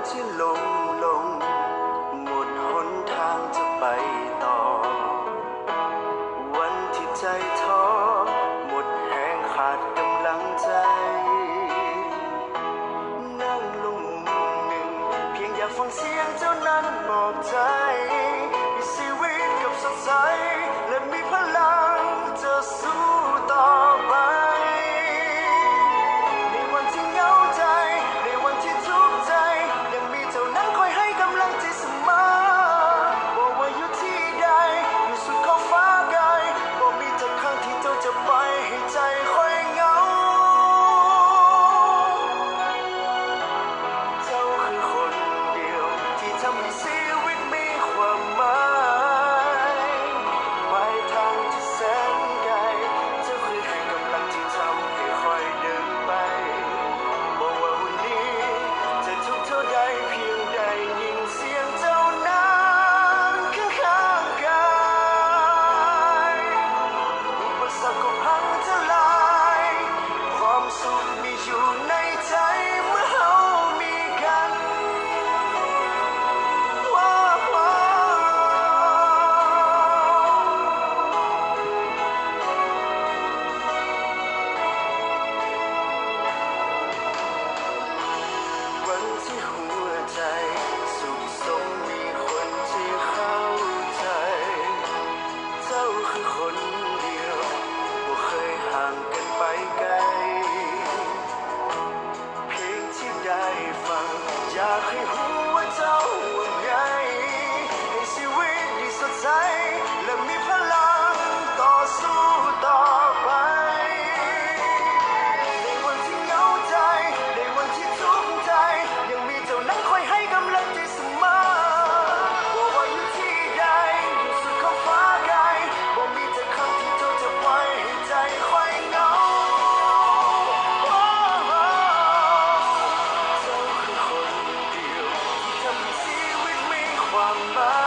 ที่ลงหมดหนทางจะไปต่อวันที่ใจท้อหมดแรงขาดกำลังใจนั่งลงมุมหนึ่งเพียงอยากฟังเสียงเจ้านั้นบอกใจมีชีวิตกับสดใสและมีพลังจะสู้ต่อไปในวันที่เหงาใจในวันที่ทุกข์ใจยังมีเจ้านั้นคอยให้กำลังใจเสมอบอกว่าอยู่ที่ใดอยู่สุดขอบฟ้าไกลบอกมีแต่ครั้งที่เจ้าจะไปให้ใจคอยเหงาเจ้าคือคนเดียวที่ทำให้ชีวิตมีความหมายปลายทางที่แสนไกลเจ้าคือให้กำลังที่ทำให้คอยเดินไปบอกว่าวันนี้จะทุกข์เท่าใดเพียงใดยินเสียงเจ้านั้นข้างๆกายอุปสรรคก็พังทลายความสุขมีอยู่ในใจเมื่อเฮามีกันว้าววันที่หัวใจสุขสมมีคนที่เข้าใจเจ้าคือคนเดียวบ่เคยห่างกันไปไกลเพลงที่ได้ฟังอยากให้รู้ว่าเจ้าห่วงใยให้ชีวิตได้สดใสและมีพลังต่อสู้ต่อไปในวันที่เหงาใจในวันที่ทุกข์ใจยังมีเจ้านั้นคอยให้กำลังใจเสมอบอกว่าอยู่ที่ใดอยู่สุดขอบฟ้าไกลบอกมีแต่ครั้งที่เจ้าจะไปให้ใจคอยเหงาเจ้าคือคนเดียวที่ทำให้ชีวิตมีความหมาย